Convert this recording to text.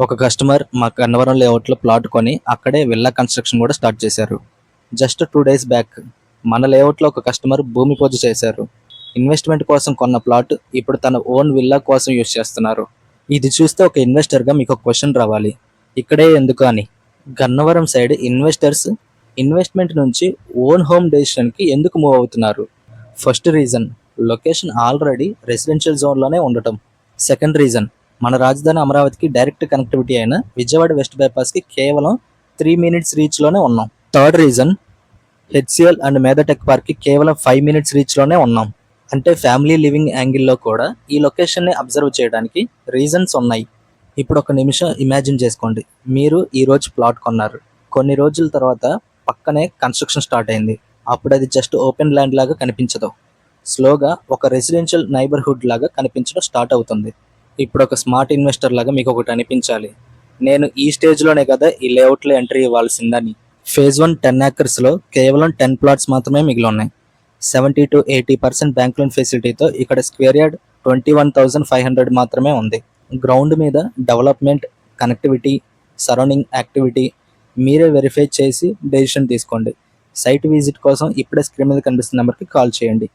ఒక కస్టమర్ మా గన్నవరం లేఅవుట్లో ప్లాట్ కొని అక్కడే విల్లా కన్స్ట్రక్షన్ కూడా స్టార్ట్ చేశారు. జస్ట్ 2 days బ్యాక్ మన లేఅవుట్లో ఒక కస్టమర్ భూమి పూజ చేశారు. ఇన్వెస్ట్మెంట్ కోసం కొన్న ప్లాట్ ఇప్పుడు తన ఓన్ విల్లా కోసం యూజ్ చేస్తున్నారు. ఇది చూస్తే ఒక ఇన్వెస్టర్గా మీకు ఒక క్వశ్చన్ రావాలి, ఇక్కడే ఎందుకు అని. గన్నవరం సైడ్ ఇన్వెస్టర్స్ ఇన్వెస్ట్మెంట్ నుంచి ఓన్ హోమ్ డెసిషన్కి ఎందుకు మూవ్ అవుతున్నారు? First reason, location already residential జోన్లోనే ఉండటం. సెకండ్ రీజన్, మన రాజధాని అమరావతికి డైరెక్ట్ కనెక్టివిటీ అయిన విజయవాడ వెస్ట్ బైపాస్కి కేవలం 3 minutes రీచ్లోనే ఉన్నాం. థర్డ్ రీజన్, హెచ్సిఎల్ అండ్ మేధటెక్ పార్క్కి కేవలం 5 minutes రీచ్లోనే ఉన్నాం. అంటే ఫ్యామిలీ లివింగ్ యాంగిల్లో కూడా ఈ లొకేషన్ని అబ్జర్వ్ చేయడానికి రీజన్స్ ఉన్నాయి. ఇప్పుడు ఒక నిమిషం ఇమాజిన్ చేసుకోండి, మీరు ఈరోజు ప్లాట్ కొన్నారు, కొన్ని రోజుల తర్వాత పక్కనే కన్స్ట్రక్షన్ స్టార్ట్ అయింది. అప్పుడు అది జస్ట్ ఓపెన్ ల్యాండ్ లాగా కనిపించదు, స్లోగా ఒక రెసిడెన్షియల్ నైబర్హుడ్ లాగా కనిపించడం స్టార్ట్ అవుతుంది. ఇప్పుడు ఒక స్మార్ట్ ఇన్వెస్టర్ లాగా మీకు ఒకటి అనిపించాలి, నేను ఈ స్టేజ్లోనే కదా ఈ లేఅవుట్లో ఎంట్రీ ఇవ్వాల్సిందని. ఫేజ్ 1 10 acresలో కేవలం 10 plots మాత్రమే మిగిలి ఉన్నాయి. 70 to 80% బ్యాంక్ లోన్ ఫెసిలిటీతో ఇక్కడ స్క్వేర్ యార్డ్ 21,500 మాత్రమే ఉంది. గ్రౌండ్ మీద డెవలప్మెంట్, కనెక్టివిటీ, సరౌండింగ్ యాక్టివిటీ మీరే వెరిఫై చేసి డెసిషన్ తీసుకోండి. సైట్ విజిట్ కోసం ఇప్పుడే స్క్రీన్ మీద కనిపిస్తున్న నెంబర్కి కాల్ చేయండి.